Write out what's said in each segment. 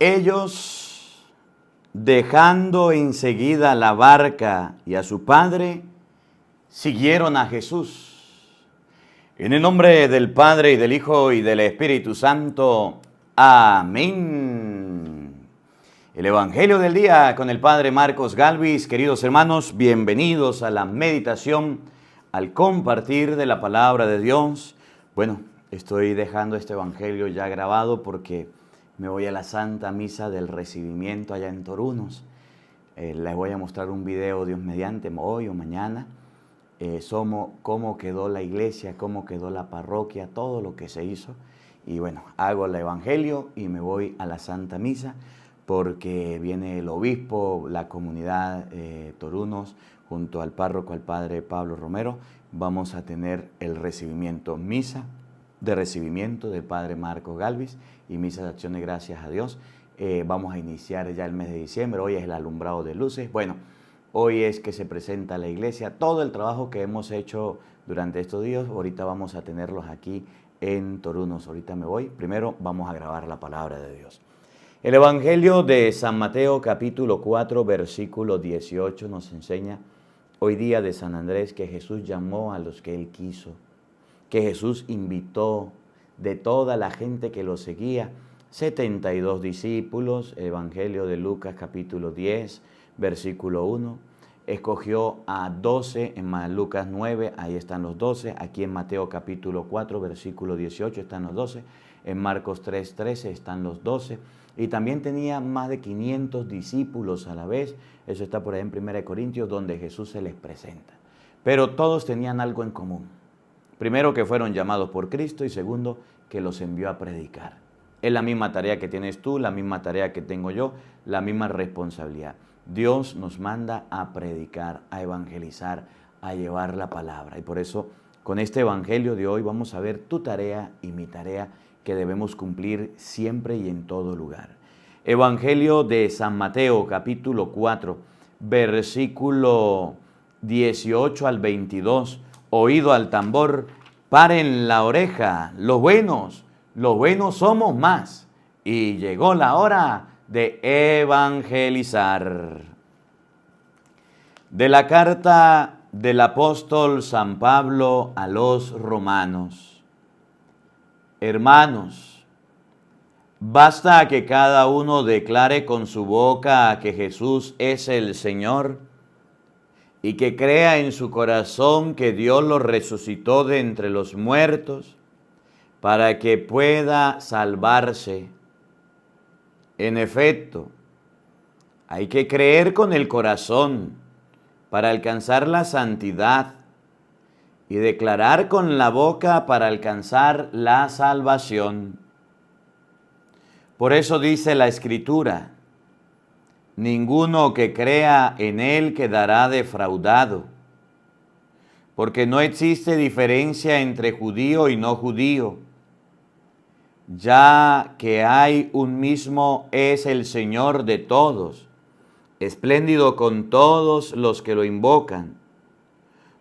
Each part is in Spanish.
Ellos, dejando enseguida la barca y a su padre, siguieron a Jesús. En el nombre del Padre, y del Hijo, y del Espíritu Santo. Amén. El Evangelio del día con el Padre Marcos Galvis. Queridos hermanos, bienvenidos a la meditación, al compartir de la palabra de Dios. Bueno, estoy dejando este Evangelio ya grabado porque me voy a la Santa Misa del Recibimiento allá en Torunos. Les voy a mostrar un video, Dios mediante, hoy o mañana. Cómo quedó la iglesia, cómo quedó la parroquia, todo lo que se hizo. Y bueno, hago el Evangelio y me voy a la Santa Misa porque viene el obispo, la comunidad Torunos, junto al párroco, al padre Pablo Romero. Vamos a tener el recibimiento, misa de recibimiento del padre Marcos Galvis y misa de acción de gracias a Dios. Vamos a iniciar ya el mes de diciembre, hoy es el alumbrado de luces. Bueno, hoy es que se presenta a la iglesia todo el trabajo que hemos hecho durante estos días. Ahorita vamos a tenerlos aquí en Torunos. Ahorita me voy. Primero vamos a grabar la palabra de Dios. El Evangelio de San Mateo capítulo 4 versículo 18 nos enseña hoy día de San Andrés que Jesús llamó a los que Él quiso, que Jesús invitó de toda la gente que lo seguía, 72 discípulos. El Evangelio de Lucas capítulo 10 versículo 1, escogió a 12 en Lucas 9, ahí están los 12, aquí en Mateo capítulo 4 versículo 18 están los 12, en Marcos 3, 13 están los 12, y también tenía más de 500 discípulos a la vez. Eso está por ahí en 1 Corintios, donde Jesús se les presenta. Pero todos tenían algo en común. Primero, que fueron llamados por Cristo, y segundo, que los envió a predicar. Es la misma tarea que tienes tú, la misma tarea que tengo yo, la misma responsabilidad. Dios nos manda a predicar, a evangelizar, a llevar la palabra. Y por eso, con este Evangelio de hoy vamos a ver tu tarea y mi tarea que debemos cumplir siempre y en todo lugar. Evangelio de San Mateo, capítulo 4, versículo 18 al 22. Oído al tambor, paren la oreja, los buenos somos más. Y llegó la hora de evangelizar. De la carta del apóstol San Pablo a los romanos. Hermanos, basta que cada uno declare con su boca que Jesús es el Señor y que crea en su corazón que Dios lo resucitó de entre los muertos para que pueda salvarse. En efecto, hay que creer con el corazón para alcanzar la santidad y declarar con la boca para alcanzar la salvación. Por eso dice la Escritura, ninguno que crea en Él quedará defraudado, porque no existe diferencia entre judío y no judío, ya que hay un mismo es el Señor de todos, espléndido con todos los que lo invocan,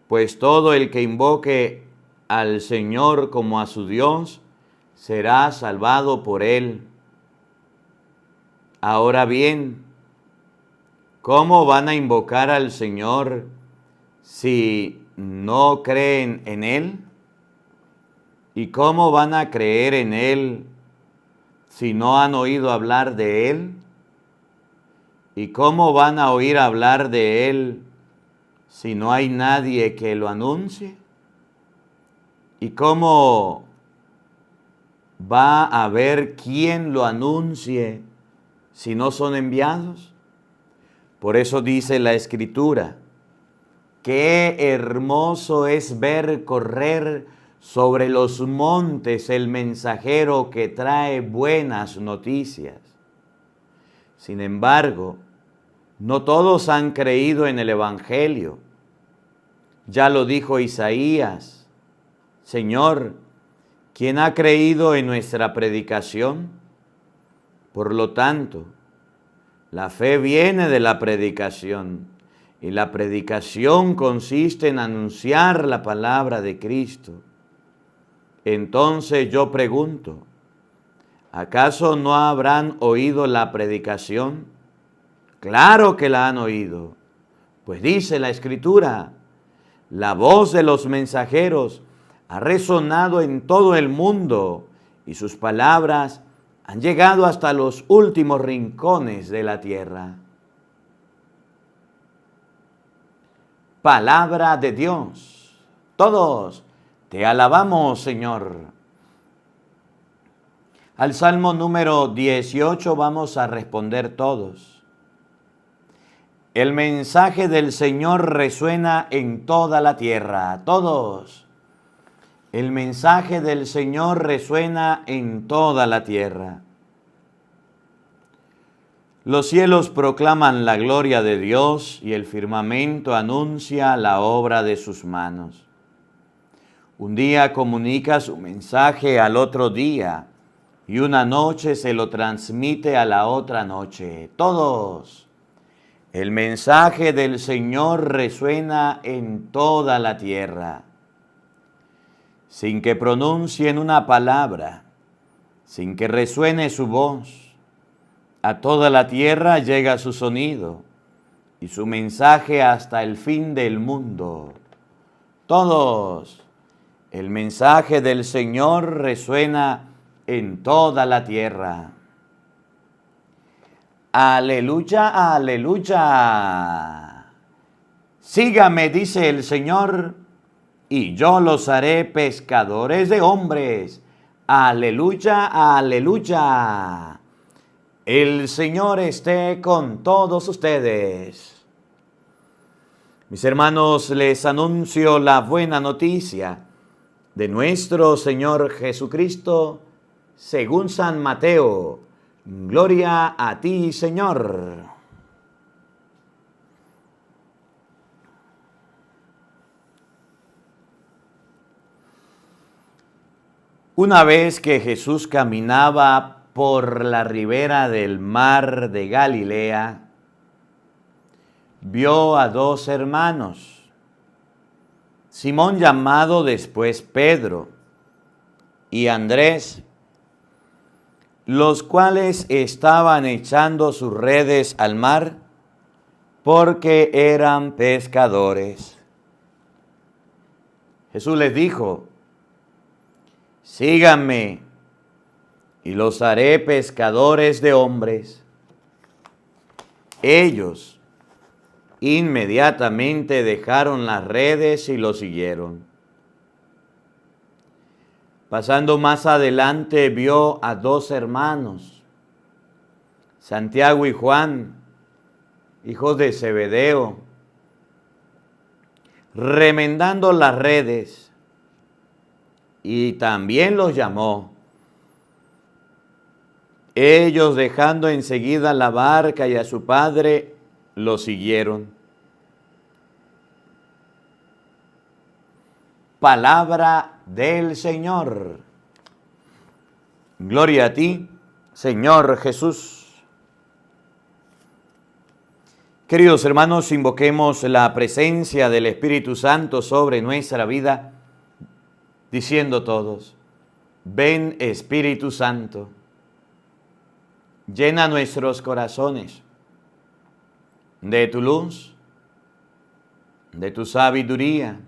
pues todo el que invoque al Señor como a su Dios será salvado por Él. Ahora bien, ¿cómo van a invocar al Señor si no creen en Él? ¿Y cómo van a creer en Él si no han oído hablar de Él? ¿Y cómo van a oír hablar de Él si no hay nadie que lo anuncie? ¿Y cómo va a haber quien lo anuncie si no son enviados? Por eso dice la Escritura, qué hermoso es ver correr sobre los montes el mensajero que trae buenas noticias. Sin embargo, no todos han creído en el Evangelio. Ya lo dijo Isaías, Señor, ¿quién ha creído en nuestra predicación? Por lo tanto, la fe viene de la predicación, y la predicación consiste en anunciar la palabra de Cristo. Entonces yo pregunto, ¿Acaso no habrán oído la predicación? Claro que la han oído, pues dice la Escritura, la voz de los mensajeros ha resonado en todo el mundo y sus palabras han llegado hasta los últimos rincones de la tierra. Palabra de Dios. Todos te alabamos, Señor. Al Salmo número 18 vamos a responder todos. El mensaje del Señor resuena en toda la tierra. Todos. El mensaje del Señor resuena en toda la tierra. Los cielos proclaman la gloria de Dios y el firmamento anuncia la obra de sus manos. Un día comunica su mensaje al otro día y una noche se lo transmite a la otra noche. Todos. El mensaje del Señor resuena en toda la tierra. Sin que pronuncien una palabra, sin que resuene su voz, a toda la tierra llega su sonido y su mensaje hasta el fin del mundo. Todos, el mensaje del Señor resuena en toda la tierra. Aleluya, aleluya. Sígame, dice el Señor, y yo los haré pescadores de hombres. Aleluya, aleluya. El Señor esté con todos ustedes. Mis hermanos, les anuncio la buena noticia de nuestro Señor Jesucristo según San Mateo. Gloria a ti, Señor. Una vez que Jesús caminaba por la ribera del mar de Galilea, vio a dos hermanos, Simón llamado después Pedro y Andrés, los cuales estaban echando sus redes al mar porque eran pescadores. Jesús les dijo, síganme y los haré pescadores de hombres. Ellos inmediatamente dejaron las redes y lo siguieron. Pasando más adelante vio a dos hermanos, Santiago y Juan, hijos de Zebedeo, remendando las redes, y también los llamó. Ellos, dejando enseguida la barca y a su padre, lo siguieron. Palabra del Señor. Gloria a ti, Señor Jesús. Queridos hermanos, invoquemos la presencia del Espíritu Santo sobre nuestra vida, diciendo todos, ven Espíritu Santo. Llena nuestros corazones de tu luz, de tu sabiduría,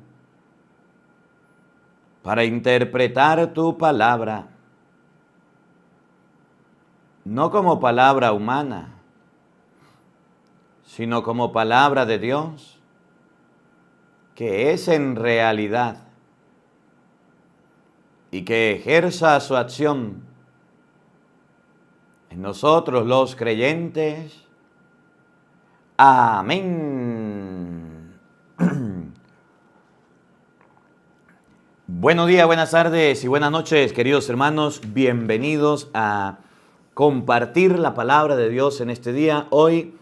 para interpretar tu palabra, no como palabra humana, sino como palabra de Dios, que es en realidad, y que ejerza su acción en nosotros los creyentes. Amén. Buenos días, buenas tardes y buenas noches, queridos hermanos. Bienvenidos a compartir la palabra de Dios en este día. Hoy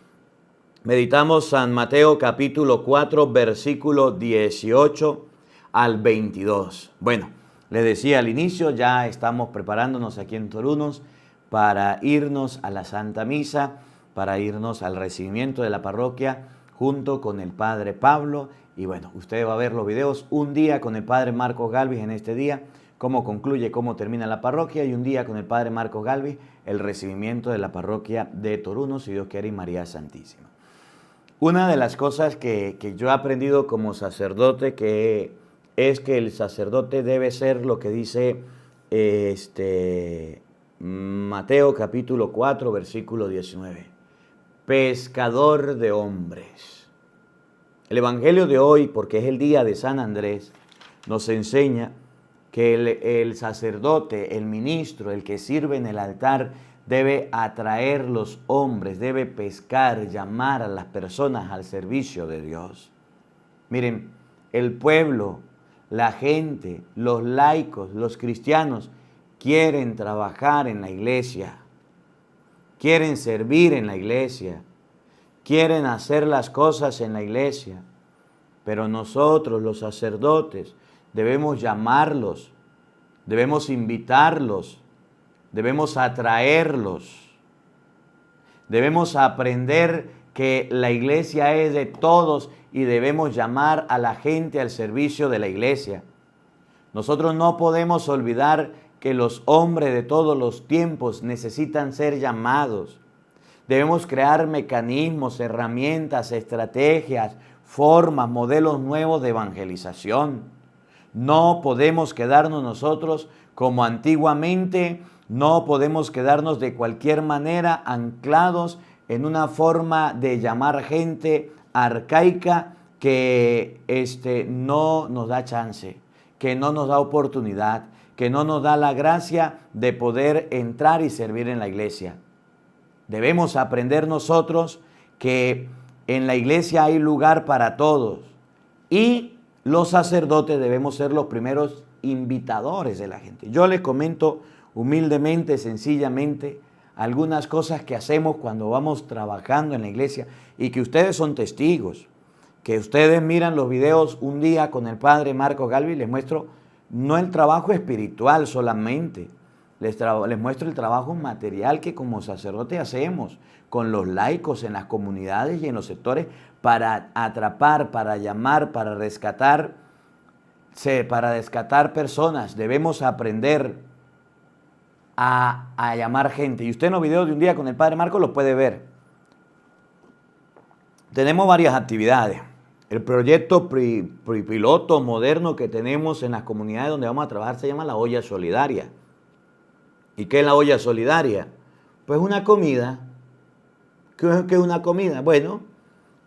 meditamos San Mateo capítulo 4, versículo 18 al 22. Bueno, les decía al inicio, ya estamos preparándonos aquí en Torunos para irnos a la Santa Misa, para irnos al recibimiento de la parroquia junto con el Padre Pablo. Y bueno, usted va a ver los videos un día con el Padre Marcos Galvis en este día, cómo concluye, cómo termina la parroquia y un día con el padre Marcos Galvis, el recibimiento de la parroquia de Toruno, si Dios quiere, y María Santísima. Una de las cosas que yo he aprendido como sacerdote es que el sacerdote debe ser lo que dice Mateo capítulo 4, versículo 19. Pescador de hombres. El Evangelio de hoy, porque es el día de San Andrés, nos enseña que el sacerdote, el ministro, el que sirve en el altar, debe atraer los hombres, debe pescar, llamar a las personas al servicio de Dios. Miren, el pueblo, la gente, los laicos, los cristianos quieren trabajar en la iglesia, quieren servir en la iglesia, quieren hacer las cosas en la iglesia, pero nosotros, los sacerdotes, debemos llamarlos, debemos invitarlos, debemos atraerlos, debemos aprender que la iglesia es de todos y debemos llamar a la gente al servicio de la iglesia. Nosotros no podemos olvidar que los hombres de todos los tiempos necesitan ser llamados. Debemos crear mecanismos, herramientas, estrategias, formas, modelos nuevos de evangelización. No podemos quedarnos nosotros como antiguamente. No podemos quedarnos de cualquier manera anclados en una forma de llamar gente arcaica que no nos da chance, que no nos da oportunidad, que no nos da la gracia de poder entrar y servir en la iglesia. Debemos aprender nosotros que en la iglesia hay lugar para todos y los sacerdotes debemos ser los primeros invitadores de la gente. Yo les comento humildemente, sencillamente, algunas cosas que hacemos cuando vamos trabajando en la iglesia y que ustedes son testigos, que ustedes miran los videos un día con el padre Marcos Galvis, les muestro no el trabajo espiritual solamente, les muestro el trabajo material que como sacerdote hacemos con los laicos en las comunidades y en los sectores para atrapar, para llamar, para rescatar personas. Debemos aprender a llamar gente. Y usted en los videos de un día con el padre Marcos lo puede ver. Tenemos varias actividades. El proyecto piloto moderno que tenemos en las comunidades donde vamos a trabajar se llama la olla solidaria. ¿Y qué es la olla solidaria? Pues una comida. ¿Qué es una comida? Bueno,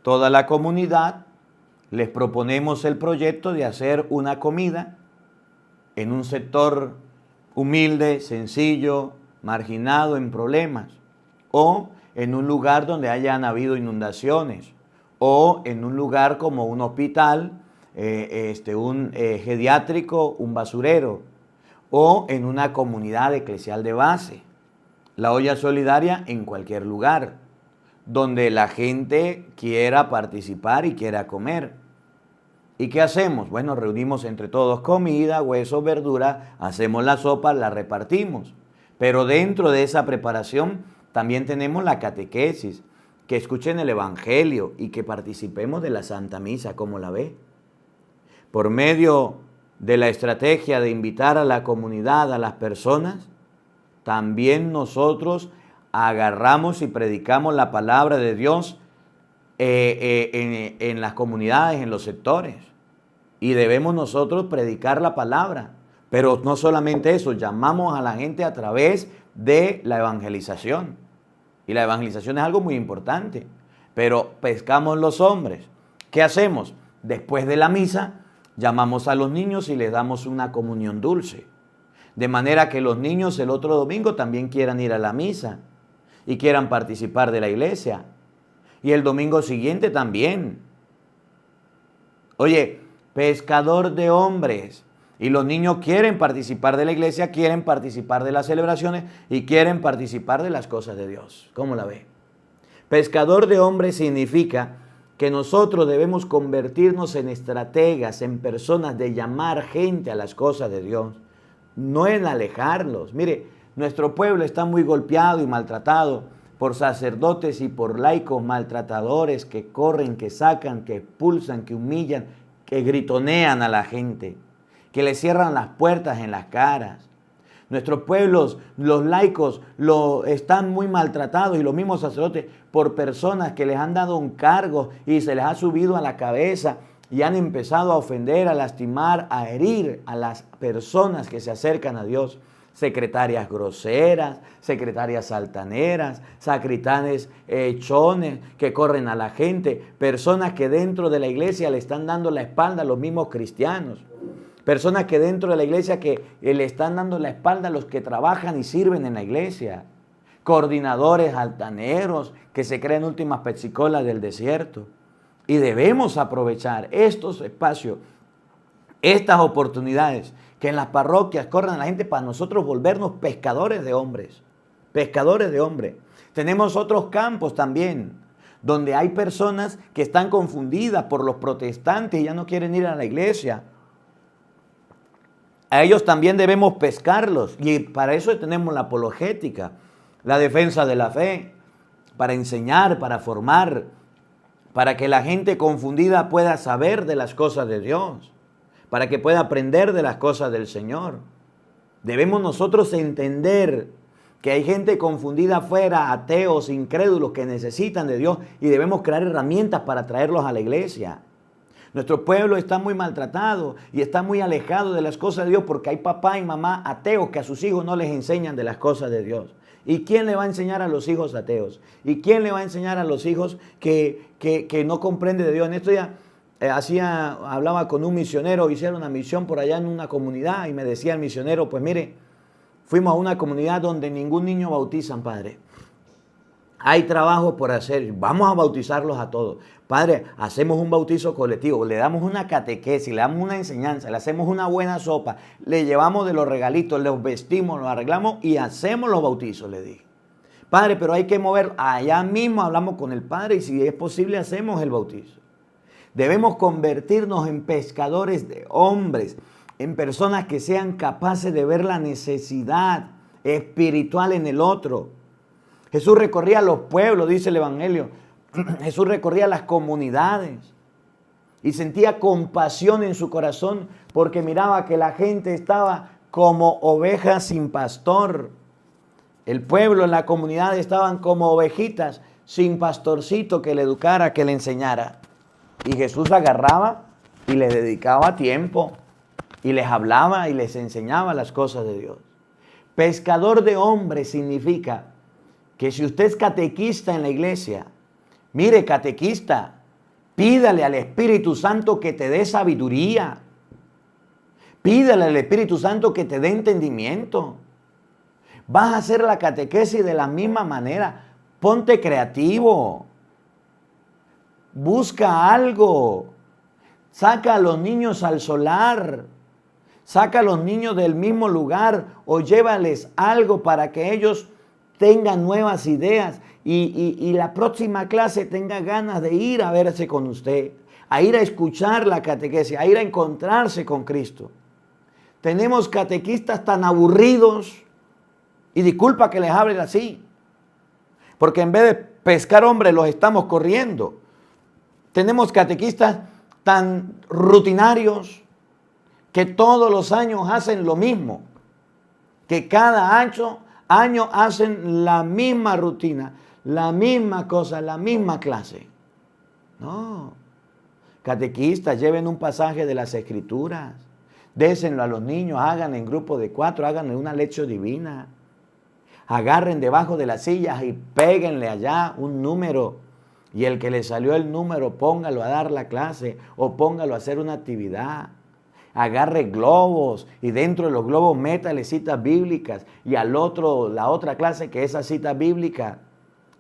toda la comunidad les proponemos el proyecto de hacer una comida en un sector humilde, sencillo, marginado, en problemas, o en un lugar donde hayan habido inundaciones, o en un lugar como un hospital, un geriátrico, un basurero, o en una comunidad eclesial de base. La olla solidaria en cualquier lugar, donde la gente quiera participar y quiera comer. ¿Y qué hacemos? Bueno, reunimos entre todos comida, huesos, verdura, hacemos la sopa, la repartimos. Pero dentro de esa preparación también tenemos la catequesis, que escuchen el Evangelio y que participemos de la Santa Misa, ¿cómo la ve? Por medio de la estrategia de invitar a la comunidad, a las personas, también nosotros agarramos y predicamos la palabra de Dios en las comunidades, en los sectores. Y debemos nosotros predicar la palabra. Pero no solamente eso, llamamos a la gente a través de la evangelización. Y la evangelización es algo muy importante. Pero pescamos los hombres. ¿Qué hacemos? Después de la misa, llamamos a los niños y les damos una comunión dulce. De manera que los niños el otro domingo también quieran ir a la misa y quieran participar de la iglesia. Y el domingo siguiente también. Oye, pescador de hombres. Y los niños quieren participar de la iglesia, quieren participar de las celebraciones y quieren participar de las cosas de Dios. ¿Cómo la ve? Pescador de hombres significa que nosotros debemos convertirnos en estrategas, en personas de llamar gente a las cosas de Dios, no en alejarlos. Mire, nuestro pueblo está muy golpeado y maltratado por sacerdotes y por laicos maltratadores que corren, que sacan, que expulsan, que humillan, que gritonean a la gente, que le cierran las puertas en las caras. Nuestros pueblos, los laicos, están muy maltratados y los mismos sacerdotes por personas que les han dado un cargo y se les ha subido a la cabeza y han empezado a ofender, a lastimar, a herir a las personas que se acercan a Dios. Secretarias groseras, secretarias altaneras, sacristanes chones que corren a la gente, personas que dentro de la iglesia le están dando la espalda a los mismos cristianos. Personas que dentro de la iglesia que le están dando la espalda a los que trabajan y sirven en la iglesia. Coordinadores altaneros que se creen últimas pechicolas del desierto. Y debemos aprovechar estos espacios, estas oportunidades que en las parroquias corran a la gente para nosotros volvernos pescadores de hombres. Pescadores de hombres. Tenemos otros campos también, donde hay personas que están confundidas por los protestantes y ya no quieren ir a la iglesia. A ellos también debemos pescarlos y para eso tenemos la apologética, la defensa de la fe, para enseñar, para formar, para que la gente confundida pueda saber de las cosas de Dios, para que pueda aprender de las cosas del Señor. Debemos nosotros entender que hay gente confundida afuera, ateos, incrédulos que necesitan de Dios y debemos crear herramientas para traerlos a la iglesia. Nuestro pueblo está muy maltratado y está muy alejado de las cosas de Dios porque hay papá y mamá ateos que a sus hijos no les enseñan de las cosas de Dios. ¿Y quién le va a enseñar a los hijos ateos? ¿Y quién le va a enseñar a los hijos que no comprenden de Dios? En esto ya hablaba con un misionero, hicieron una misión por allá en una comunidad y me decía el misionero, pues mire, fuimos a una comunidad donde ningún niño bautizan, padre. Hay trabajo por hacer, vamos a bautizarlos a todos. Padre, hacemos un bautizo colectivo, le damos una catequesis, le damos una enseñanza, le hacemos una buena sopa, le llevamos de los regalitos, los vestimos, los arreglamos y hacemos los bautizos, le dije. Padre, pero hay que mover, allá mismo hablamos con el Padre y si es posible hacemos el bautizo. Debemos convertirnos en pescadores de hombres, en personas que sean capaces de ver la necesidad espiritual en el otro. Jesús recorría los pueblos, dice el Evangelio. Jesús recorría las comunidades y sentía compasión en su corazón porque miraba que la gente estaba como ovejas sin pastor. El pueblo, la comunidad estaban como ovejitas sin pastorcito que le educara, que le enseñara. Y Jesús agarraba y les dedicaba tiempo y les hablaba y les enseñaba las cosas de Dios. Pescador de hombres significa que si usted es catequista en la iglesia, mire, catequista, pídale al Espíritu Santo que te dé sabiduría. Pídale al Espíritu Santo que te dé entendimiento. Vas a hacer la catequesis de la misma manera. Ponte creativo. Busca algo. Saca a los niños al solar. Saca a los niños del mismo lugar o llévales algo para que ellos tengan nuevas ideas y la próxima clase tenga ganas de ir a verse con usted, a ir a escuchar la catequesis, a ir a encontrarse con Cristo. Tenemos catequistas tan aburridos y disculpa que les hable así, porque en vez de pescar hombres los estamos corriendo. Tenemos catequistas tan rutinarios que todos los años hacen lo mismo, que cada año hacen la misma rutina, la misma cosa, la misma clase. No. Catequistas, lleven un pasaje de las Escrituras, désenlo a los niños, hagan en grupo de 4, hagan una lección divina. Agarren debajo de las sillas y péguenle allá un número. Y el que le salió el número, póngalo a dar la clase o póngalo a hacer una actividad. Agarre globos y dentro de los globos métale citas bíblicas y al otro, la otra clase que esa cita bíblica,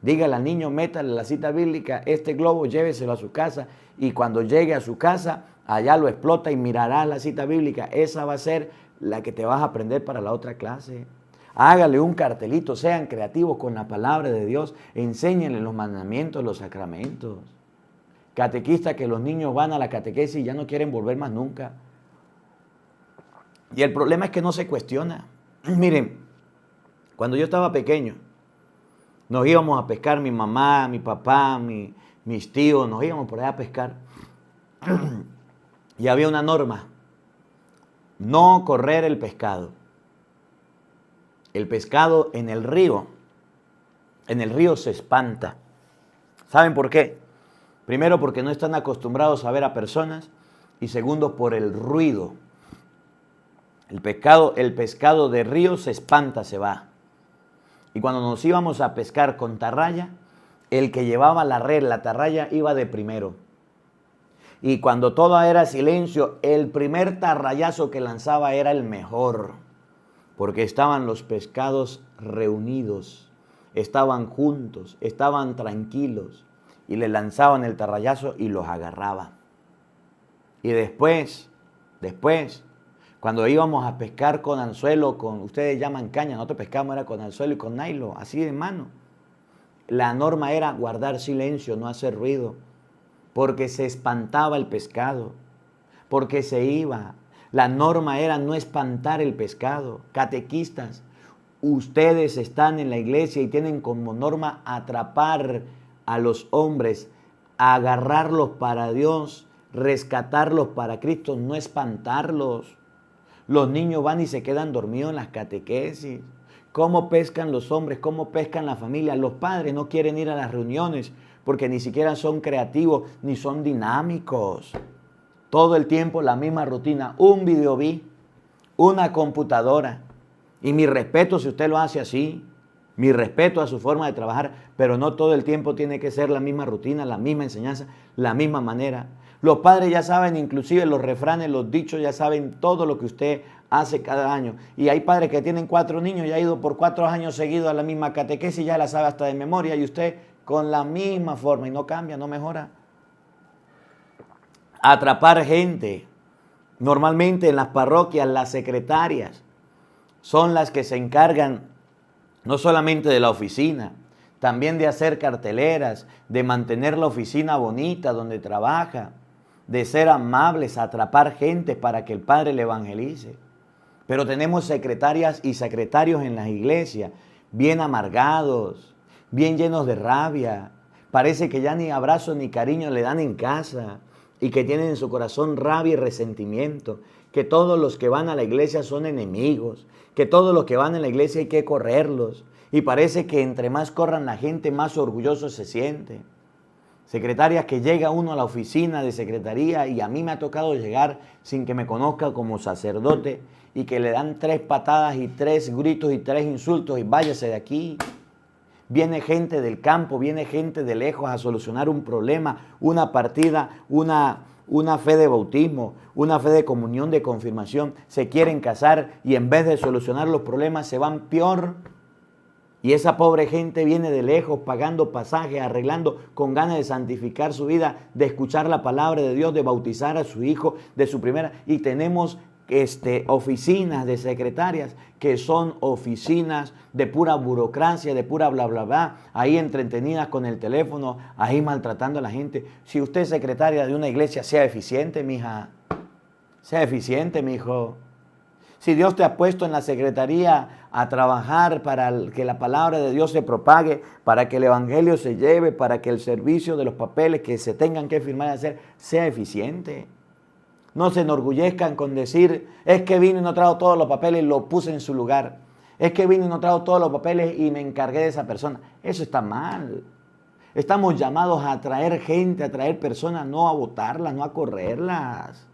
dígale al niño, métale la cita bíblica, este globo lléveselo a su casa y cuando llegue a su casa, allá lo explota y mirará la cita bíblica. Esa va a ser la que te vas a aprender para la otra clase. Hágale un cartelito, sean creativos con la palabra de Dios, enséñenle los mandamientos, los sacramentos. Catequistas que los niños van a la catequesis y ya no quieren volver más nunca. Y el problema es que no se cuestiona. Miren, cuando yo estaba pequeño, nos íbamos a pescar, mi mamá, mi papá, mis tíos, nos íbamos por allá a pescar. Y había una norma. no correr el pescado. El pescado en el río se espanta. ¿Saben por qué? Primero, porque no están acostumbrados a ver a personas, y segundo, por el ruido. El pescado de río se espanta, se va. Y cuando nos íbamos a pescar con tarraya, el que llevaba la red, la tarraya, iba de primero. Y cuando todo era silencio, el primer tarrayazo que lanzaba era el mejor, porque estaban los pescados reunidos, estaban juntos, estaban tranquilos, y le lanzaban el tarrayazo y los agarraba. Y después, cuando íbamos a pescar con anzuelo, ustedes llaman caña, nosotros pescamos era con anzuelo y con nylon, así de mano. La norma era guardar silencio, no hacer ruido, porque se espantaba el pescado, porque se iba. La norma era no espantar el pescado. Catequistas, ustedes están en la iglesia y tienen como norma atrapar a los hombres, agarrarlos para Dios, rescatarlos para Cristo, no espantarlos. Los niños van y se quedan dormidos en las catequesis. ¿Cómo pescan los hombres? ¿Cómo pescan la familia? Los padres no quieren ir a las reuniones porque ni siquiera son creativos ni son dinámicos. Todo el tiempo la misma rutina, un videoví, una computadora. Y mi respeto si usted lo hace así, mi respeto a su forma de trabajar, pero no todo el tiempo tiene que ser la misma rutina, la misma enseñanza, la misma manera. Los padres ya saben, inclusive los refranes, los dichos, ya saben todo lo que usted hace cada año. Y hay padres que tienen 4 niños y ha ido por 4 años seguidos a la misma catequesis y ya la sabe hasta de memoria. Y usted con la misma forma y no cambia, no mejora. Atrapar gente. Normalmente en las parroquias las secretarias son las que se encargan no solamente de la oficina, también de hacer carteleras, de mantener la oficina bonita donde trabaja, de ser amables, atrapar gente para que el Padre le evangelice. Pero tenemos secretarias y secretarios en las iglesias, bien amargados, bien llenos de rabia. Parece que ya ni abrazo ni cariño le dan en casa y que tienen en su corazón rabia y resentimiento. Que todos los que van a la iglesia son enemigos, que todos los que van a la iglesia hay que correrlos. Y parece que entre más corran la gente, más orgulloso se siente. Secretarias que llega uno a la oficina de secretaría y a mí me ha tocado llegar sin que me conozca como sacerdote y que le dan 3 patadas y 3 gritos y 3 insultos y váyase de aquí. Viene gente del campo, viene gente de lejos a solucionar un problema, una partida, una fe de bautismo, una fe de comunión, de confirmación. Se quieren casar y en vez de solucionar los problemas se van peor. Y esa pobre gente viene de lejos pagando pasajes, arreglando con ganas de santificar su vida, de escuchar la palabra de Dios, de bautizar a su hijo de su primera. Y tenemos oficinas de secretarias que son oficinas de pura burocracia, de pura bla, bla, bla, ahí entretenidas con el teléfono, ahí maltratando a la gente. Si usted es secretaria de una iglesia, sea eficiente, mija. Sea eficiente, mijo. Si Dios te ha puesto en la secretaría a trabajar para que la palabra de Dios se propague, para que el evangelio se lleve, para que el servicio de los papeles que se tengan que firmar y hacer sea eficiente. No se enorgullezcan con decir, es que vine y no trajo todos los papeles y lo puse en su lugar. Es que vine y no trajo todos los papeles y me encargué de esa persona. Eso está mal. Estamos llamados a atraer gente, a atraer personas, no a botarlas, no a correrlas.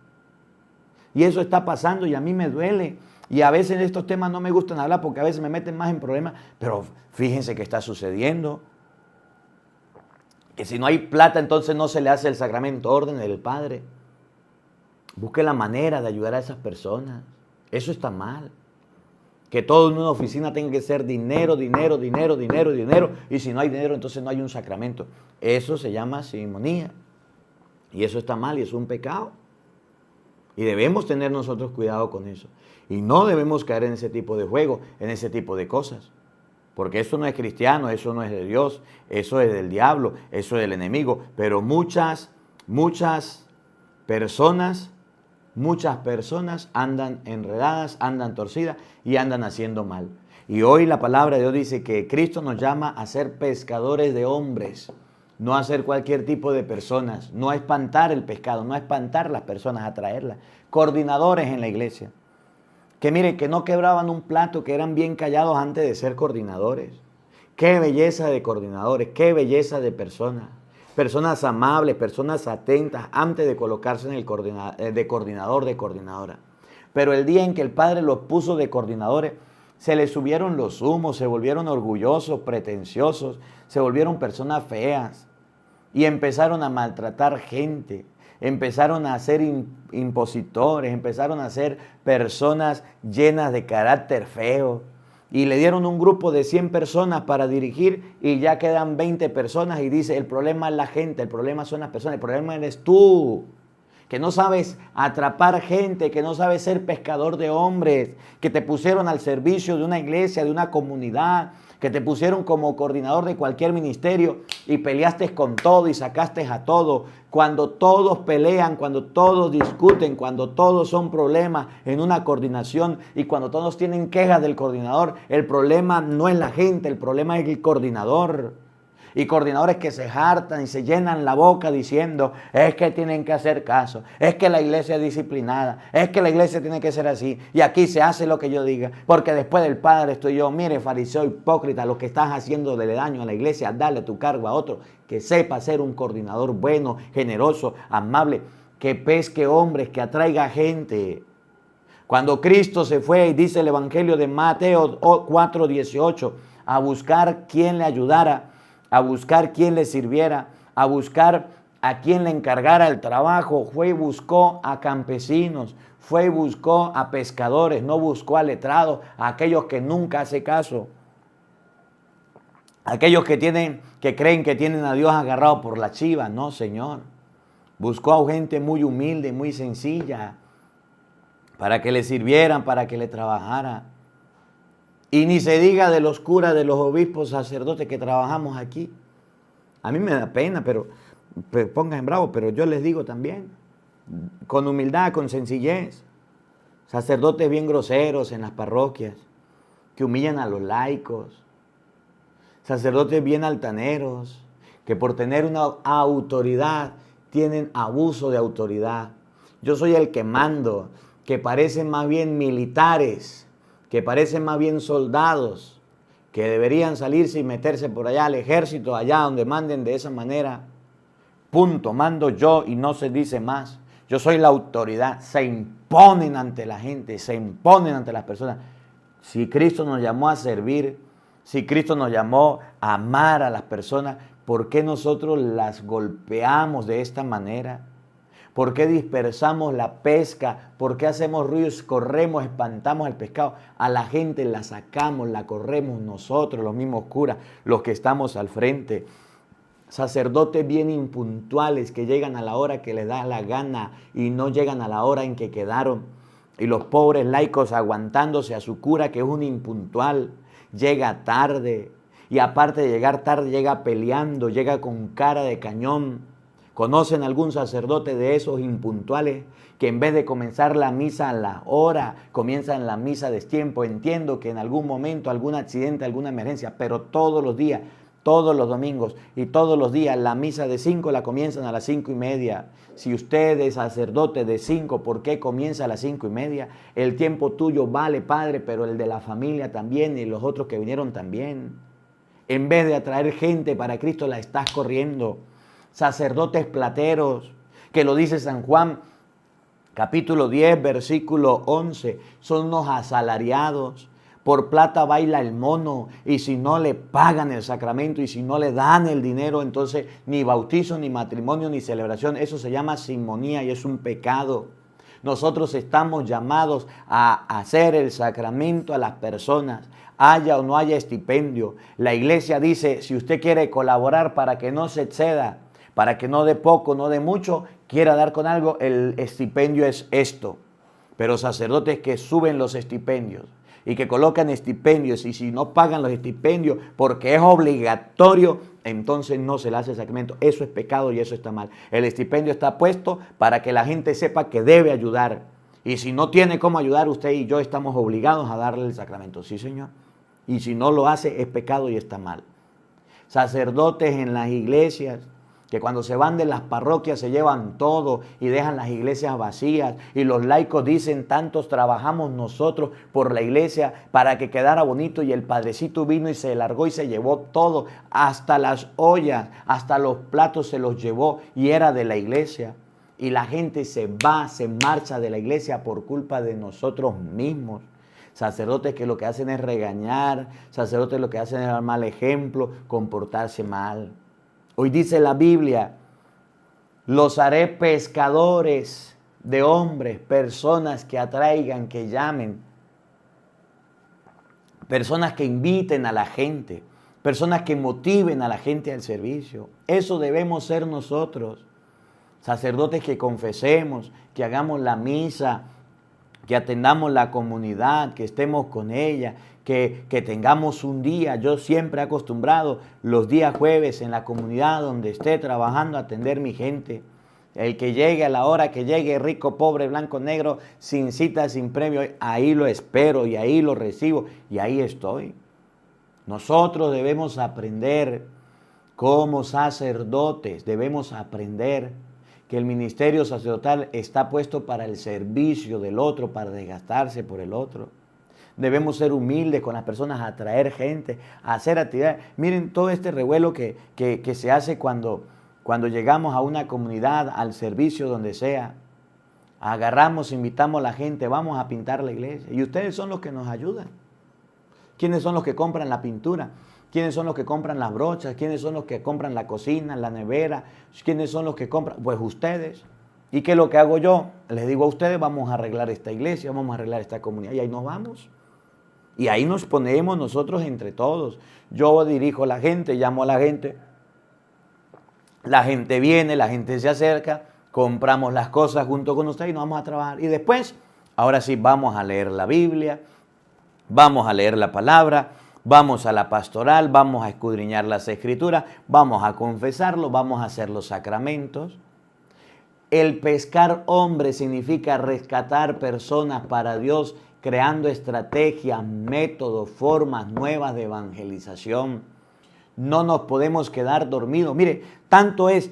Y eso está pasando y a mí me duele. Y a veces estos temas no me gustan hablar porque a veces me meten más en problemas. Pero fíjense que está sucediendo. Que si no hay plata, entonces no se le hace el sacramento orden del Padre. Busque la manera de ayudar a esas personas. Eso está mal. Que todo en una oficina tenga que ser dinero, dinero, dinero, dinero, dinero. Y si no hay dinero, entonces no hay un sacramento. Eso se llama simonía. Y eso está mal y es un pecado. Y debemos tener nosotros cuidado con eso. Y no debemos caer en ese tipo de juego, en ese tipo de cosas. Porque eso no es cristiano, eso no es de Dios, eso es del diablo, eso es del enemigo. Pero muchas personas andan enredadas, andan torcidas y andan haciendo mal. Y hoy la palabra de Dios dice que Cristo nos llama a ser pescadores de hombres. No a ser cualquier tipo de personas, no a espantar el pescado, no a espantar las personas, a traerlas. Coordinadores en la iglesia. que mire, que no quebraban un plato, que eran bien callados antes de ser coordinadores. Qué belleza de coordinadores, qué belleza de personas. Personas amables, personas atentas antes de colocarse en el de coordinador, de coordinadora. Pero el día en que el Padre los puso de coordinadores, se les subieron los humos, se volvieron orgullosos, pretenciosos, se volvieron personas feas y empezaron a maltratar gente. Empezaron a ser impositores, empezaron a ser personas llenas de carácter feo. Y le dieron un grupo de 100 personas para dirigir y ya quedan 20 personas y dice, el problema es la gente, el problema son las personas, el problema eres tú. Que no sabes atrapar gente, que no sabes ser pescador de hombres, que te pusieron al servicio de una iglesia, de una comunidad, que te pusieron como coordinador de cualquier ministerio y peleaste con todo y sacaste a todo. Cuando todos pelean, cuando todos discuten, cuando todos son problemas en una coordinación y cuando todos tienen quejas del coordinador, el problema no es la gente, el problema es el coordinador. Y coordinadores que se hartan y se llenan la boca diciendo, es que tienen que hacer caso, es que la iglesia es disciplinada, es que la iglesia tiene que ser así, y aquí se hace lo que yo diga, porque después del Padre estoy yo. Mire, fariseo hipócrita, lo que estás haciendo de daño a la iglesia, dale tu cargo a otro, que sepa ser un coordinador bueno, generoso, amable, que pesque hombres, que atraiga gente. Cuando Cristo se fue, y dice el Evangelio de Mateo 4:18, a buscar quien le ayudara, a buscar quien le sirviera, a buscar a quien le encargara el trabajo, fue y buscó a campesinos, fue y buscó a pescadores, no buscó a letrados, a aquellos que nunca hace caso, aquellos que creen que tienen a Dios agarrado por la chiva. No, Señor. Buscó a gente muy humilde, muy sencilla, para que le sirvieran, para que le trabajara. Y ni se diga de los curas, de los obispos, sacerdotes que trabajamos aquí. A mí me da pena, pero pongan bravo, pero yo les digo también, con humildad, con sencillez. Sacerdotes bien groseros en las parroquias, que humillan a los laicos. Sacerdotes bien altaneros, que por tener una autoridad tienen abuso de autoridad. Yo soy el que mando, que parecen más bien militares, que parecen más bien soldados, que deberían salirse y meterse por allá al ejército, allá donde manden de esa manera. Punto, mando yo y no se dice más. Yo soy la autoridad. Se imponen ante la gente, se imponen ante las personas. Si Cristo nos llamó a servir, si Cristo nos llamó a amar a las personas, ¿por qué nosotros las golpeamos de esta manera? ¿Por qué dispersamos la pesca? ¿Por qué hacemos ruidos, corremos, espantamos el pescado? A la gente la sacamos, la corremos nosotros, los mismos curas, los que estamos al frente. Sacerdotes bien impuntuales que llegan a la hora que les da la gana y no llegan a la hora en que quedaron. Y los pobres laicos aguantándose a su cura, que es un impuntual, llega tarde. Y aparte de llegar tarde, llega peleando, llega con cara de cañón. ¿Conocen algún sacerdote de esos impuntuales que en vez de comenzar la misa a la hora, comienzan la misa a destiempo? Entiendo que en algún momento, algún accidente, alguna emergencia, pero todos los días, todos los domingos y todos los días, la misa de 5 la comienzan a las 5:30. Si usted es sacerdote de 5, ¿por qué comienza a las 5:30? El tiempo tuyo vale, Padre, pero el de la familia también y los otros que vinieron también. En vez de atraer gente para Cristo, la estás corriendo. Sacerdotes plateros, que lo dice San Juan, capítulo 10, versículo 11, son unos asalariados. Por plata baila el mono, y si no le pagan el sacramento y si no le dan el dinero, entonces ni bautizo, ni matrimonio, ni celebración. Eso se llama simonía y es un pecado. Nosotros estamos llamados a hacer el sacramento a las personas, haya o no haya estipendio. La iglesia dice, si usted quiere colaborar para que no se exceda, para que no dé poco, no dé mucho, quiera dar con algo, el estipendio es esto. Pero sacerdotes que suben los estipendios y que colocan estipendios, y si no pagan los estipendios porque es obligatorio, entonces no se le hace sacramento. Eso es pecado y eso está mal. El estipendio está puesto para que la gente sepa que debe ayudar. Y si no tiene cómo ayudar, usted y yo estamos obligados a darle el sacramento. Sí, Señor. Y si no lo hace, es pecado y está mal. Sacerdotes en las iglesias que cuando se van de las parroquias se llevan todo y dejan las iglesias vacías, y los laicos dicen, tantos trabajamos nosotros por la iglesia para que quedara bonito, y el padrecito vino y se largó y se llevó todo, hasta las ollas, hasta los platos se los llevó y era de la iglesia. Y la gente se va, se marcha de la iglesia por culpa de nosotros mismos. Sacerdotes que lo que hacen es regañar, sacerdotes lo que hacen es dar mal ejemplo, comportarse mal. Hoy dice la Biblia, los haré pescadores de hombres, personas que atraigan, que llamen, personas que inviten a la gente, personas que motiven a la gente al servicio. Eso debemos ser nosotros, sacerdotes que confesemos, que hagamos la misa, que atendamos la comunidad, que estemos con ella, que tengamos un día. Yo siempre he acostumbrado los días jueves en la comunidad donde esté trabajando a atender mi gente. El que llegue a la hora que llegue, rico, pobre, blanco, negro, sin cita, sin previo, ahí lo espero y ahí lo recibo y ahí estoy. Nosotros debemos aprender como sacerdotes, debemos aprender que el ministerio sacerdotal está puesto para el servicio del otro, para desgastarse por el otro. Debemos ser humildes con las personas, atraer gente, hacer actividades. Miren todo este revuelo que se hace cuando llegamos a una comunidad, al servicio, donde sea. Agarramos, invitamos a la gente, vamos a pintar la iglesia. Y ustedes son los que nos ayudan. ¿Quiénes son los que compran la pintura? ¿Quiénes son los que compran las brochas? ¿Quiénes son los que compran la cocina, la nevera? ¿Quiénes son los que compran? Pues ustedes. ¿Y qué es lo que hago yo? Les digo a ustedes, vamos a arreglar esta iglesia, vamos a arreglar esta comunidad. Y ahí nos vamos. Y ahí nos ponemos nosotros entre todos. Yo dirijo a la gente, llamo a la gente. La gente viene, la gente se acerca, compramos las cosas junto con ustedes y nos vamos a trabajar. Y después, ahora sí, vamos a leer la Biblia, vamos a leer la palabra, vamos a la pastoral, vamos a escudriñar las escrituras, vamos a confesarlo, vamos a hacer los sacramentos. El pescar hombres significa rescatar personas para Dios, creando estrategias, métodos, formas nuevas de evangelización. No nos podemos quedar dormidos. Mire, tanto es,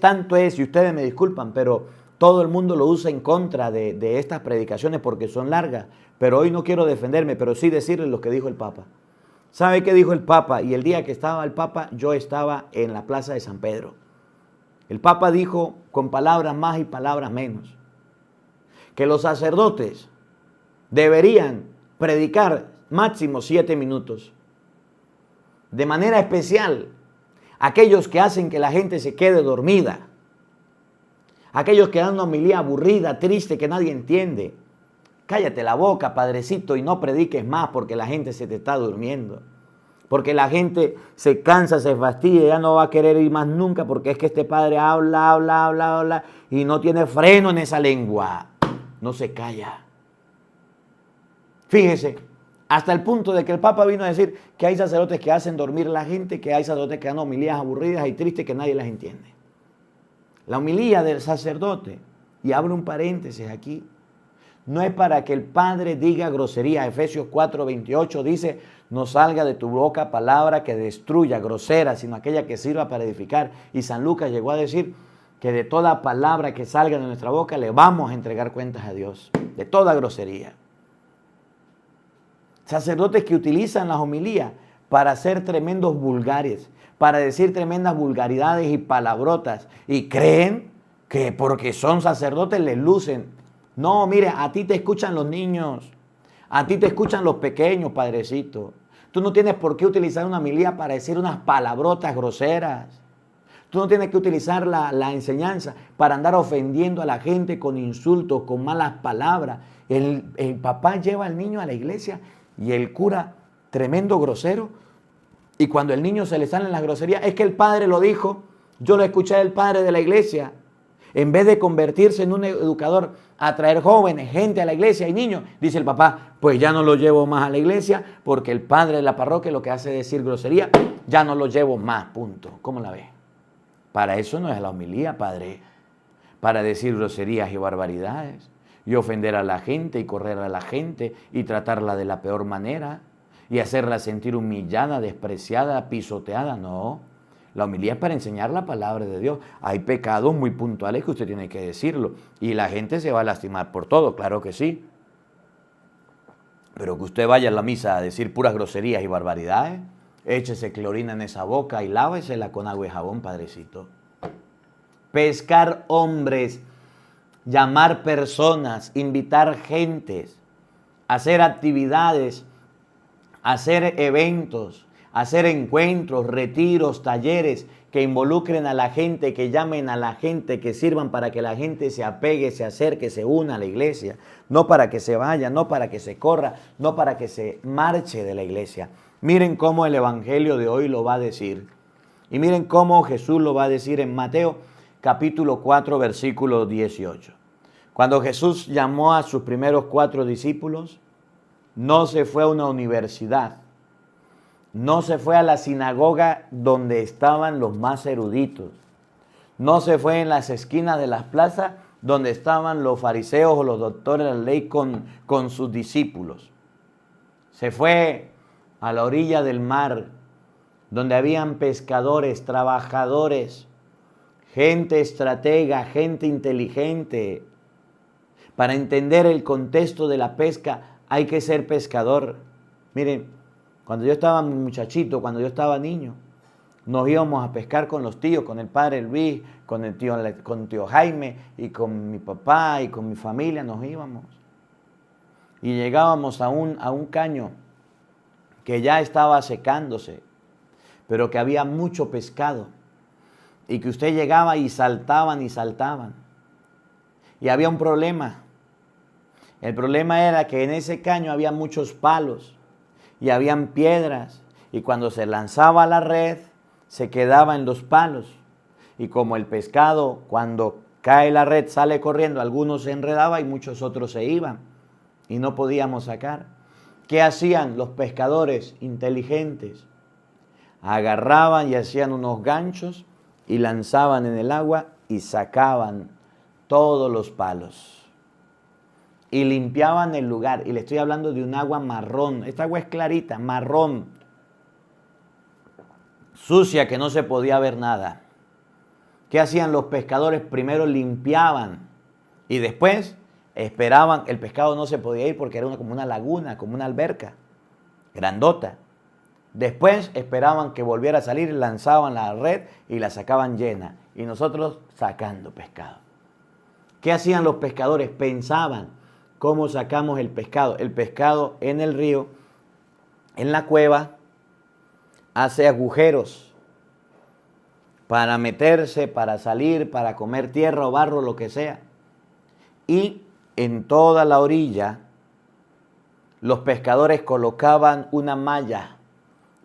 y ustedes me disculpan, pero todo el mundo lo usa en contra de estas predicaciones porque son largas. Pero hoy no quiero defenderme, pero sí decirles lo que dijo el Papa. ¿Sabe qué dijo el Papa? Y el día que estaba el Papa, yo estaba en la plaza de San Pedro. El Papa dijo, con palabras más y palabras menos, que los sacerdotes deberían predicar máximo 7 minutos. De manera especial, aquellos que hacen que la gente se quede dormida, aquellos que dan una homilía aburrida, triste, que nadie entiende. Cállate la boca, padrecito, y no prediques más porque la gente se te está durmiendo. Porque la gente se cansa, se fastidia, ya no va a querer ir más nunca porque es que este padre habla y no tiene freno en esa lengua. No se calla. Fíjese, hasta el punto de que el Papa vino a decir que hay sacerdotes que hacen dormir a la gente, que hay sacerdotes que dan homilías aburridas y tristes que nadie las entiende. La homilía del sacerdote, y abro un paréntesis aquí, no es para que el Padre diga grosería. Efesios 4:28 dice, no salga de tu boca palabra que destruya, grosera, sino aquella que sirva para edificar. Y San Lucas llegó a decir que de toda palabra que salga de nuestra boca le vamos a entregar cuentas a Dios, de toda grosería. Sacerdotes que utilizan las homilías para hacer tremendos vulgares, para decir tremendas vulgaridades y palabrotas, y creen que porque son sacerdotes les lucen. No, mire, a ti te escuchan los niños, a ti te escuchan los pequeños, padrecito. Tú no tienes por qué utilizar una homilía para decir unas palabrotas groseras. Tú no tienes que utilizar la enseñanza para andar ofendiendo a la gente con insultos, con malas palabras. El papá lleva al niño a la iglesia y el cura, tremendo grosero, y cuando el niño se le salen las groserías, es que el padre lo dijo, yo lo escuché del padre de la iglesia. En vez de convertirse en un educador, a traer jóvenes, gente a la iglesia y niños, dice el papá, pues ya no lo llevo más a la iglesia porque el padre de la parroquia lo que hace es decir grosería, ya no lo llevo más, punto. ¿Cómo la ve? Para eso no es la homilía, padre. Para decir groserías y barbaridades y ofender a la gente y correr a la gente y tratarla de la peor manera y hacerla sentir humillada, despreciada, pisoteada, no. La homilía es para enseñar la palabra de Dios. Hay pecados muy puntuales que usted tiene que decirlo. Y la gente se va a lastimar por todo, claro que sí. Pero que usted vaya a la misa a decir puras groserías y barbaridades, échese clorina en esa boca y lávesela con agua y jabón, padrecito. Pescar hombres, llamar personas, invitar gentes, hacer actividades, hacer eventos, hacer encuentros, retiros, talleres que involucren a la gente, que llamen a la gente, que sirvan para que la gente se apegue, se acerque, se una a la iglesia. No para que se vaya, no para que se corra, no para que se marche de la iglesia. Miren cómo el evangelio de hoy lo va a decir. Y miren cómo Jesús lo va a decir en Mateo capítulo 4, versículo 18. Cuando Jesús llamó a sus primeros 4 discípulos, no se fue a una universidad, no se fue a la sinagoga donde estaban los más eruditos, no se fue en las esquinas de las plazas donde estaban los fariseos o los doctores de la ley con sus discípulos. Se fue a la orilla del mar, donde habían pescadores, trabajadores, gente estratega, gente inteligente. Para entender el contexto de la pesca hay que ser pescador. Miren, cuando yo estaba muchachito, cuando yo estaba niño, nos íbamos a pescar con los tíos, con el padre Luis, con el tío Jaime y con mi papá y con mi familia nos íbamos. Y llegábamos a un caño que ya estaba secándose, pero que había mucho pescado. Y que usted llegaba y saltaban y saltaban. Y había un problema. El problema era que en ese caño había muchos palos y habían piedras. Y cuando se lanzaba la red, se quedaba en los palos. Y como el pescado, cuando cae la red, sale corriendo, algunos se enredaban y muchos otros se iban. Y no podíamos sacar. ¿Qué hacían los pescadores inteligentes? Agarraban y hacían unos ganchos y lanzaban en el agua y sacaban todos los palos. Y limpiaban el lugar. Y le estoy hablando de un agua marrón. Esta agua es clarita, marrón. Sucia, que no se podía ver nada. ¿Qué hacían los pescadores? Primero limpiaban y después esperaban. El pescado no se podía ir porque era como una laguna, como una alberca grandota. Después esperaban que volviera a salir, lanzaban la red y la sacaban llena. Y nosotros sacando pescado. ¿Qué hacían los pescadores? Pensaban cómo sacamos el pescado. El pescado en el río, en la cueva, hace agujeros para meterse, para salir, para comer tierra o barro, lo que sea. Y en toda la orilla, los pescadores colocaban una malla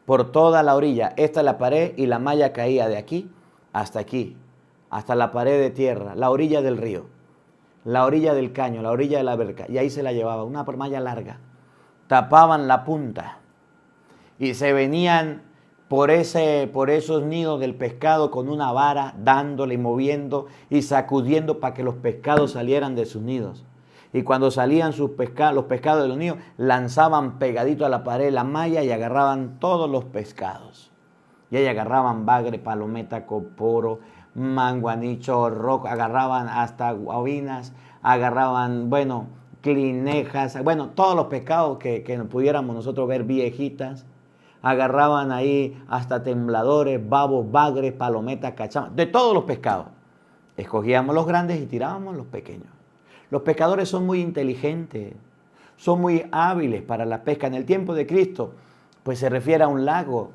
por toda la orilla. Esta es la pared y la malla caía de aquí, hasta la pared de tierra, la orilla del río, la orilla del caño, la orilla de la alberca. Y ahí se la llevaba, una malla larga. Tapaban la punta y se venían por esos nidos del pescado con una vara, dándole y moviendo y sacudiendo para que los pescados salieran de sus nidos. Y cuando salían los pescados de los nidos, lanzaban pegadito a la pared la malla y agarraban todos los pescados. Y ahí agarraban bagre, palometa, coporo, manguanicho, roco, agarraban hasta guabinas, agarraban, clinejas, todos los pescados que pudiéramos nosotros ver, viejitas. Agarraban ahí hasta tembladores, babos, bagres, palometas, cachamas, de todos los pescados. Escogíamos los grandes y tirábamos los pequeños. Los pescadores son muy inteligentes, son muy hábiles para la pesca. En el tiempo de Cristo, pues se refiere a un lago.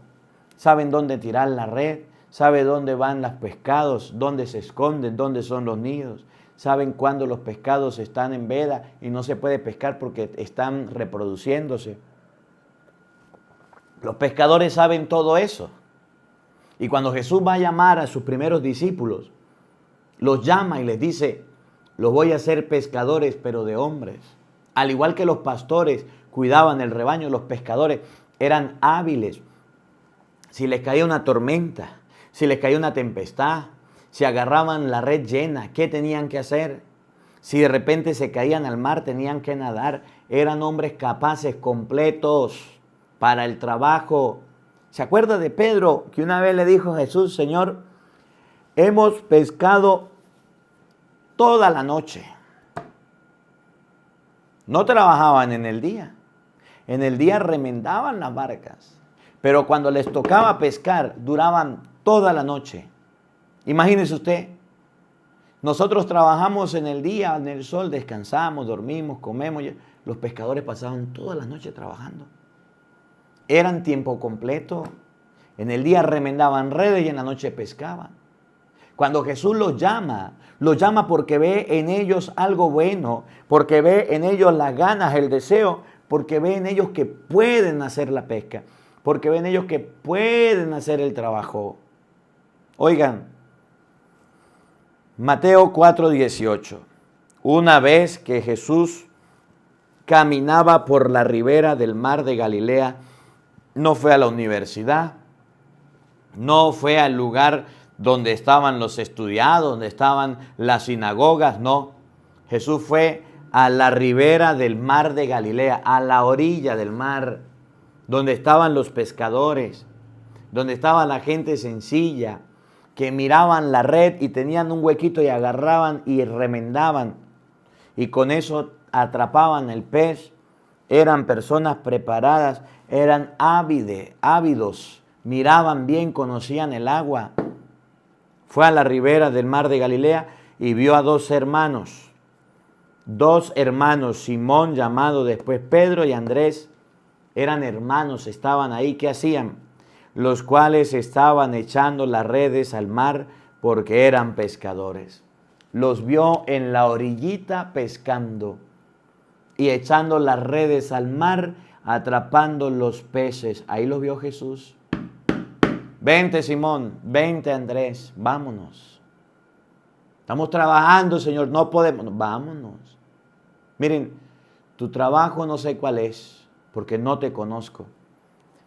Saben dónde tirar la red, saben dónde van los pescados, dónde se esconden, dónde son los nidos. Saben cuándo los pescados están en veda y no se puede pescar porque están reproduciéndose. Los pescadores saben todo eso. Y cuando Jesús va a llamar a sus primeros discípulos, los llama y les dice: los voy a hacer pescadores, pero de hombres. Al igual que los pastores cuidaban el rebaño, los pescadores eran hábiles. Si les caía una tormenta, si les caía una tempestad, si agarraban la red llena, ¿qué tenían que hacer? Si de repente se caían al mar, tenían que nadar. Eran hombres capaces, completos para el trabajo. ¿Se acuerda de Pedro que una vez le dijo a Jesús, Señor, hemos pescado toda la noche? No trabajaban en el día. En el día remendaban las barcas. Pero cuando les tocaba pescar, duraban toda la noche. Imagínese usted, nosotros trabajamos en el día, en el sol, descansamos, dormimos, comemos. Los pescadores pasaban toda la noche trabajando. Eran tiempo completo. En el día remendaban redes y en la noche pescaban. Cuando Jesús los llama porque ve en ellos algo bueno, porque ve en ellos las ganas, el deseo, porque ve en ellos que pueden hacer la pesca, porque ve en ellos que pueden hacer el trabajo. Oigan, Mateo 4:18. Una vez que Jesús caminaba por la ribera del mar de Galilea, no fue a la universidad, no fue al lugar donde estaban los estudiados, donde estaban las sinagogas, no. Jesús fue a la ribera del mar de Galilea, a la orilla del mar, donde estaban los pescadores, donde estaba la gente sencilla, que miraban la red y tenían un huequito y agarraban y remendaban, y con eso atrapaban el pez. Eran personas preparadas, eran ávidos, miraban bien, conocían el agua. Fue a la ribera del mar de Galilea y vio a dos hermanos, Simón, llamado después Pedro, y Andrés. Eran hermanos, estaban ahí. ¿Qué hacían? Los cuales estaban echando las redes al mar porque eran pescadores. Los vio en la orillita pescando y echando las redes al mar, atrapando los peces. Ahí los vio Jesús. Vente, Simón, vente, Andrés, vámonos. Estamos trabajando, Señor, no podemos. Vámonos. Miren, tu trabajo no sé cuál es, porque no te conozco.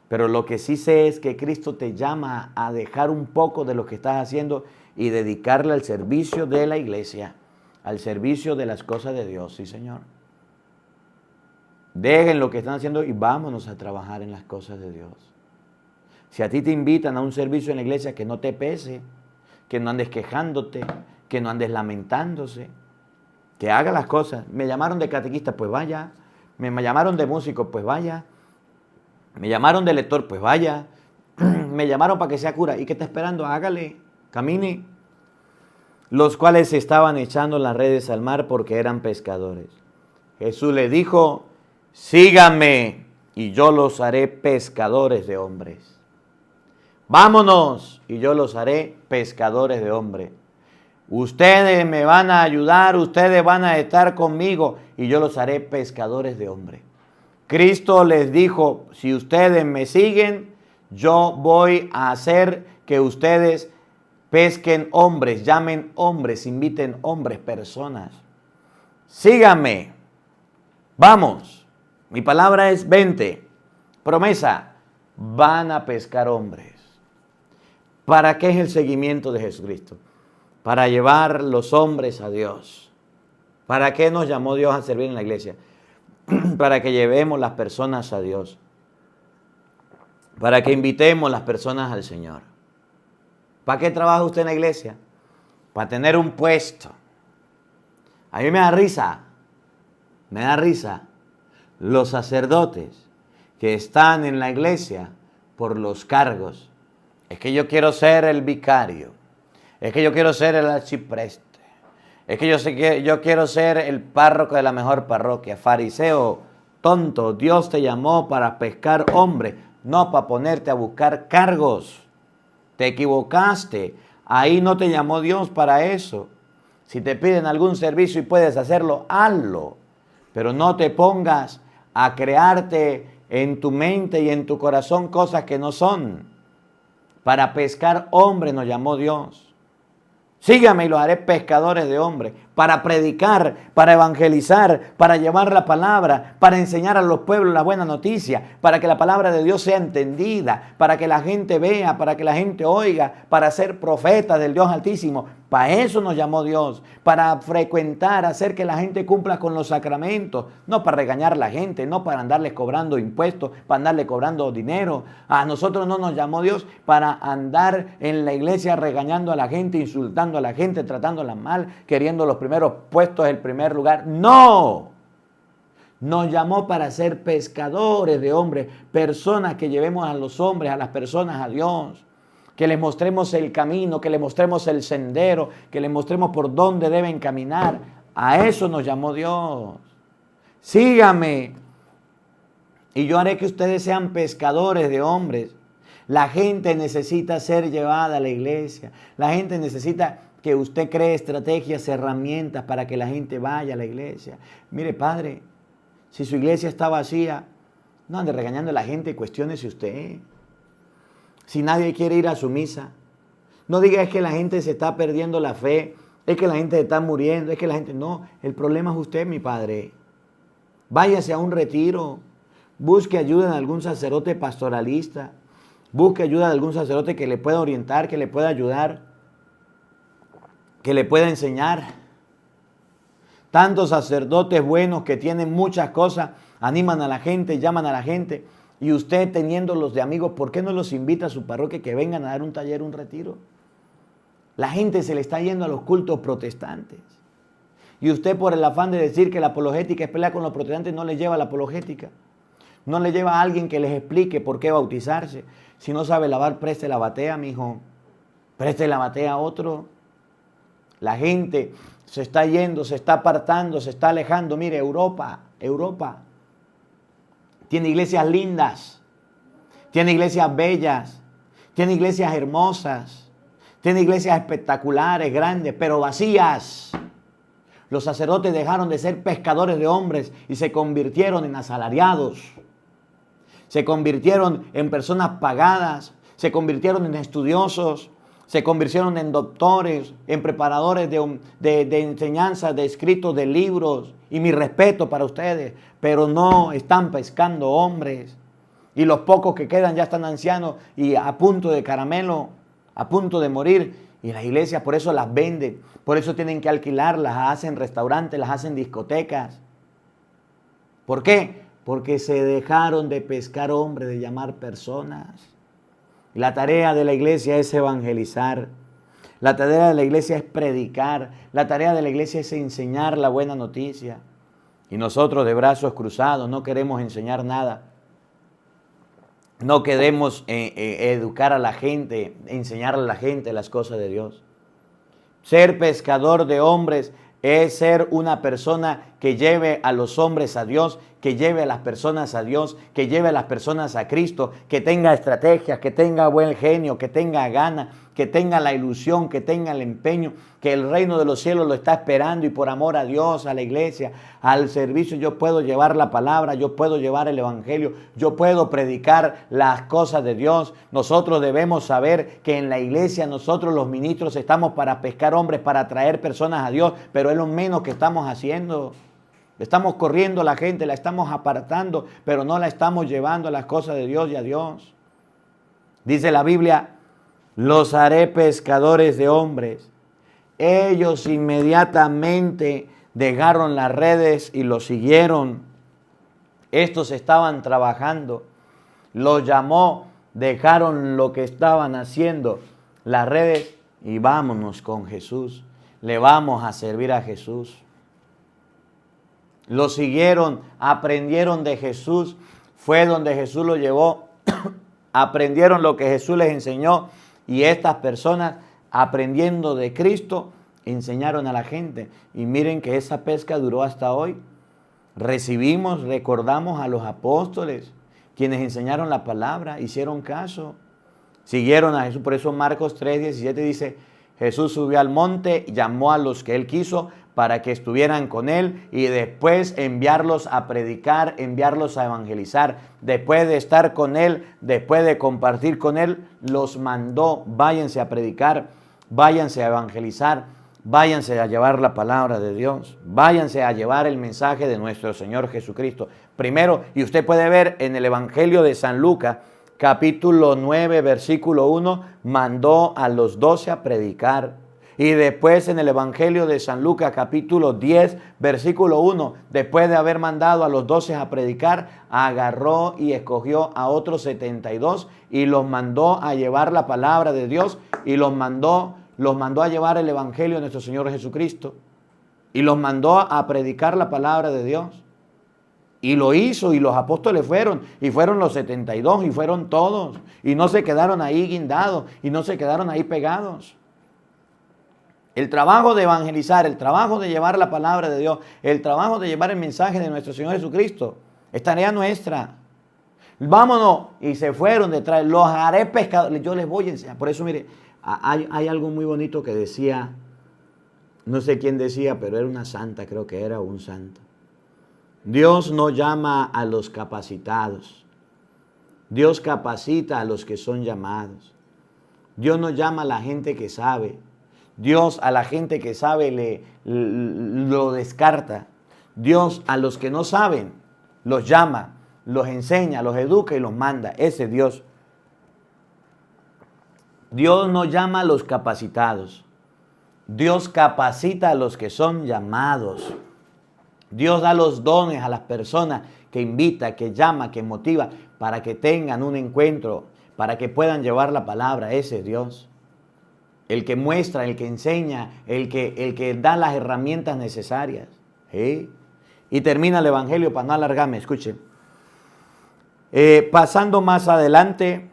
Pero lo que sí sé es que Cristo te llama a dejar un poco de lo que estás haciendo y dedicarle al servicio de la iglesia, al servicio de las cosas de Dios. Sí, Señor. Dejen lo que están haciendo y vámonos a trabajar en las cosas de Dios. Si a ti te invitan a un servicio en la iglesia, que no te pese, que no andes quejándote, que no andes lamentándose, que haga las cosas. Me llamaron de catequista, pues vaya. Me llamaron de músico, pues vaya. Me llamaron de lector, pues vaya. Me llamaron para que sea cura. ¿Y qué está esperando? Hágale, camine. Los cuales estaban echando las redes al mar porque eran pescadores. Jesús le dijo, síganme y yo los haré pescadores de hombres. Vámonos y yo los haré pescadores de hombres. Ustedes me van a ayudar, ustedes van a estar conmigo y yo los haré pescadores de hombres. Cristo les dijo, si ustedes me siguen, yo voy a hacer que ustedes pesquen hombres, llamen hombres, inviten hombres, personas. Síganme. Vamos. Mi palabra es 20. Promesa. Van a pescar hombres. ¿Para qué es el seguimiento de Jesucristo? Para llevar los hombres a Dios. ¿Para qué nos llamó Dios a servir en la iglesia? Para que llevemos las personas a Dios. Para que invitemos las personas al Señor. ¿Para qué trabaja usted en la iglesia? Para tener un puesto. A mí me da risa los sacerdotes que están en la iglesia por los cargos. Es que yo quiero ser el vicario. Es que yo quiero ser el arcipreste. Es que yo quiero ser el párroco de la mejor parroquia. Fariseo, tonto, Dios te llamó para pescar hombres, no para ponerte a buscar cargos. Te equivocaste. Ahí no te llamó Dios para eso. Si te piden algún servicio y puedes hacerlo, hazlo. Pero no te pongas a crearte en tu mente y en tu corazón cosas que no son. Para pescar hombres nos llamó Dios. Sígame y los haré pescadores de hombres. para predicar, para evangelizar, para llevar la palabra, para enseñar a los pueblos la buena noticia, para que la palabra de Dios sea entendida, para que la gente vea, para que la gente oiga, para ser profeta del Dios Altísimo. Para eso nos llamó Dios, para frecuentar, hacer que la gente cumpla con los sacramentos, no para regañar a la gente, no para andarles cobrando impuestos, para andarle cobrando dinero. A nosotros no nos llamó Dios para andar en la iglesia regañando a la gente, insultando a la gente, tratándola mal, queriendo los primeros puestos, el primer lugar. ¡No! Nos llamó para ser pescadores de hombres, personas que llevemos a los hombres, a las personas a Dios. Que les mostremos el camino, que les mostremos el sendero, que les mostremos por dónde deben caminar. A eso nos llamó Dios. Sígame y yo haré que ustedes sean pescadores de hombres. La gente necesita ser llevada a la iglesia. La gente necesita que usted cree estrategias, herramientas para que la gente vaya a la iglesia. Mire, padre, si su iglesia está vacía, no ande regañando a la gente, cuestiónese usted. Si nadie quiere ir a su misa, no diga es que la gente se está perdiendo la fe, es que la gente se está muriendo, es que la gente... No, el problema es usted, mi padre. Váyase a un retiro, busque ayuda de algún sacerdote pastoralista, busque ayuda de algún sacerdote que le pueda orientar, que le pueda ayudar, que le pueda enseñar. Tantos sacerdotes buenos que tienen muchas cosas, animan a la gente, llaman a la gente. Y usted teniéndolos de amigos, ¿por qué no los invita a su parroquia que vengan a dar un taller, un retiro? La gente se le está yendo a los cultos protestantes. Y usted por el afán de decir que la apologética es pelear con los protestantes, no le lleva a la apologética. No le lleva a alguien que les explique por qué bautizarse. Si no sabe lavar, preste la batea, mijo. Preste la batea a otro. La gente se está yendo, se está apartando, se está alejando. Mire, Europa tiene iglesias lindas, tiene iglesias bellas, tiene iglesias hermosas, tiene iglesias espectaculares, grandes, pero vacías. Los sacerdotes dejaron de ser pescadores de hombres y se convirtieron en asalariados. Se convirtieron en personas pagadas, se convirtieron en estudiosos, se convirtieron en doctores, en preparadores de enseñanza, de escritos, de libros. Y mi respeto para ustedes, pero no están pescando hombres. Y los pocos que quedan ya están ancianos y a punto de caramelo, a punto de morir. Y las iglesias por eso las venden, por eso tienen que alquilarlas, las hacen restaurantes, las hacen discotecas. ¿Por qué? Porque se dejaron de pescar hombres, de llamar personas. La tarea de la iglesia es evangelizar. La tarea de la iglesia es predicar. La tarea de la iglesia es enseñar la buena noticia. Y nosotros de brazos cruzados no queremos enseñar nada. No queremos educar a la gente, enseñarle a la gente las cosas de Dios. Ser pescador de hombres es ser una persona que lleve a los hombres a Dios, que lleve a las personas a Dios, que lleve a las personas a Cristo, que tenga estrategias, que tenga buen genio, que tenga gana, que tenga la ilusión, que tenga el empeño, que el reino de los cielos lo está esperando y por amor a Dios, a la iglesia, al servicio, yo puedo llevar la palabra, yo puedo llevar el evangelio, yo puedo predicar las cosas de Dios. Nosotros debemos saber que en la iglesia nosotros los ministros estamos para pescar hombres, para atraer personas a Dios, pero es lo menos que estamos haciendo. Estamos corriendo a la gente, la estamos apartando, pero no la estamos llevando a las cosas de Dios y a Dios. Dice la Biblia, los haré pescadores de hombres. Ellos inmediatamente dejaron las redes y los siguieron. Estos estaban trabajando. Los llamó, dejaron lo que estaban haciendo, las redes, y vámonos con Jesús. Le vamos a servir a Jesús. Lo siguieron, aprendieron de Jesús, fue donde Jesús lo llevó, aprendieron lo que Jesús les enseñó y estas personas aprendiendo de Cristo enseñaron a la gente. Y miren que esa pesca duró hasta hoy. Recibimos, recordamos a los apóstoles, quienes enseñaron la palabra, hicieron caso, siguieron a Jesús. Por eso Marcos 3:17 dice, Jesús subió al monte, llamó a los que él quiso para que estuvieran con él y después enviarlos a predicar, enviarlos a evangelizar. Después de estar con él, después de compartir con él, los mandó, váyanse a predicar, váyanse a evangelizar, váyanse a llevar la palabra de Dios, váyanse a llevar el mensaje de nuestro Señor Jesucristo. Primero, y usted puede ver en el Evangelio de San Lucas, capítulo 9, versículo 1, mandó a los 12 a predicar. Y después en el Evangelio de San Lucas, capítulo 10, versículo 1, después de haber mandado a los 12 a predicar, agarró y escogió a otros 72 y los mandó a llevar la palabra de Dios y los mandó a llevar el Evangelio de nuestro Señor Jesucristo y los mandó a predicar la palabra de Dios. Y lo hizo, y los apóstoles fueron, y fueron los 72, y fueron todos, y no se quedaron ahí guindados, y no se quedaron ahí pegados. El trabajo de evangelizar, el trabajo de llevar la palabra de Dios, el trabajo de llevar el mensaje de nuestro Señor Jesucristo, es tarea nuestra. Vámonos. Y se fueron detrás, los haré pescadores, yo les voy a enseñar. Por eso, mire, hay algo muy bonito que decía, no sé quién decía, pero era una santa, creo que era un santo. Dios no llama a los capacitados. Dios capacita a los que son llamados. Dios no llama a la gente que sabe. Dios a la gente que sabe lo descarta. Dios a los que no saben los llama, los enseña, los educa y los manda. Ese es Dios. Dios no llama a los capacitados. Dios capacita a los que son llamados. Dios da los dones a las personas que invita, que llama, que motiva para que tengan un encuentro, para que puedan llevar la palabra. Ese es Dios. El que muestra, el que enseña, el que da las herramientas necesarias. ¿Sí? Y termina el Evangelio, para no alargarme, escuchen. Pasando más adelante,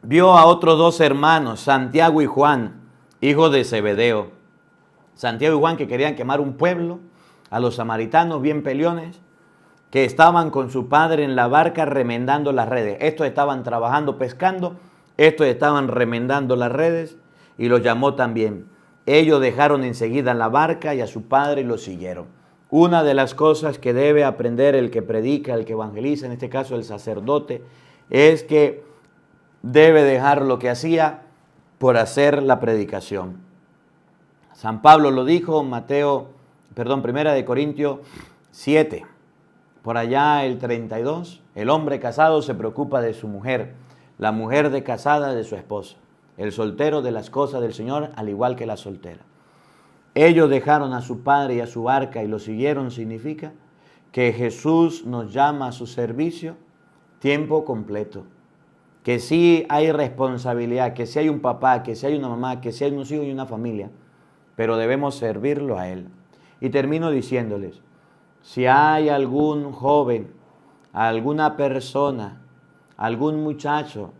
vio a otros dos hermanos, Santiago y Juan, hijos de Zebedeo. Santiago y Juan, que querían quemar un pueblo, a los samaritanos bien peleones, que estaban con su padre en la barca remendando las redes. Estos estaban trabajando pescando, estos estaban remendando las redes y los llamó también. Ellos dejaron enseguida la barca y a su padre y lo siguieron. Una de las cosas que debe aprender el que predica, el que evangeliza, en este caso el sacerdote, es que debe dejar lo que hacía por hacer la predicación. San Pablo lo dijo, Primera de Corintios 7, por allá el 32, el hombre casado se preocupa de su mujer, la mujer de casada de su esposo, el soltero de las cosas del Señor, al igual que la soltera. Ellos dejaron a su padre y a su barca y lo siguieron, significa que Jesús nos llama a su servicio tiempo completo, que sí hay responsabilidad, que sí hay un papá, que sí hay una mamá, que sí hay unos hijos y una familia, pero debemos servirlo a Él. Y termino diciéndoles, si hay algún joven, alguna persona, algún muchacho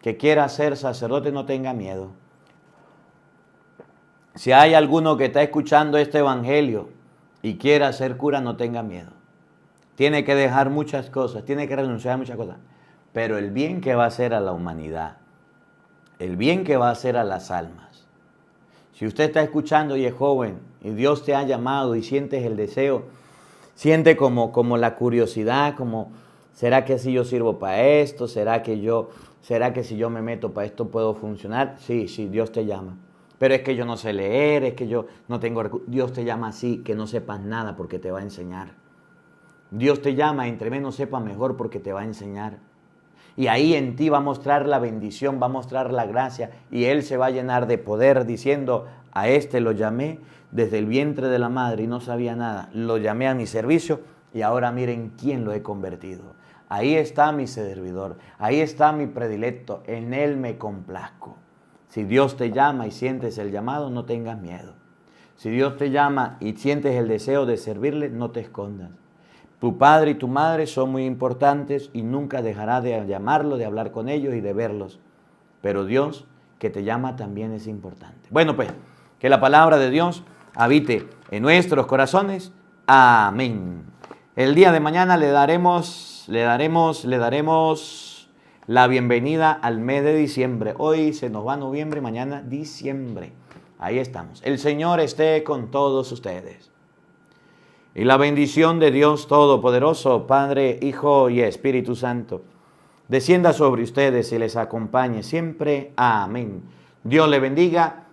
que quiera ser sacerdote, no tenga miedo. Si hay alguno que está escuchando este evangelio y quiera ser cura, no tenga miedo. Tiene que dejar muchas cosas, tiene que renunciar a muchas cosas, pero el bien que va a hacer a la humanidad, el bien que va a hacer a las almas. Si usted está escuchando y es joven y Dios te ha llamado y sientes el deseo, siente como la curiosidad, como ¿será que si yo sirvo para esto? ¿Será que si yo me meto para esto puedo funcionar? Sí, Dios te llama. Pero es que yo no sé leer, es que yo no tengo recursos. Dios te llama así, que no sepas nada porque te va a enseñar. Dios te llama, entre menos sepas mejor porque te va a enseñar. Y ahí en ti va a mostrar la bendición, va a mostrar la gracia y Él se va a llenar de poder diciendo, a este lo llamé desde el vientre de la madre y no sabía nada. Lo llamé a mi servicio y ahora miren quién lo he convertido. Ahí está mi servidor, ahí está mi predilecto, en Él me complazco. Si Dios te llama y sientes el llamado, no tengas miedo. Si Dios te llama y sientes el deseo de servirle, no te escondas. Tu padre y tu madre son muy importantes y nunca dejará de llamarlo, de hablar con ellos y de verlos. Pero Dios que te llama también es importante. Bueno, pues, que la palabra de Dios habite en nuestros corazones. Amén. El día de mañana le daremos la bienvenida al mes de diciembre. Hoy se nos va noviembre, mañana diciembre. Ahí estamos. El Señor esté con todos ustedes. Y la bendición de Dios Todopoderoso, Padre, Hijo y Espíritu Santo, descienda sobre ustedes y les acompañe siempre. Amén. Dios le bendiga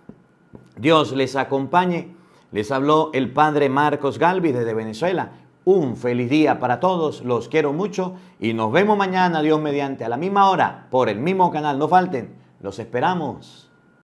Dios les acompañe. Les habló el padre Marcos Galvis desde Venezuela. Un feliz día para todos, los quiero mucho y nos vemos mañana, Dios mediante, a la misma hora, por el mismo canal. No falten, los esperamos.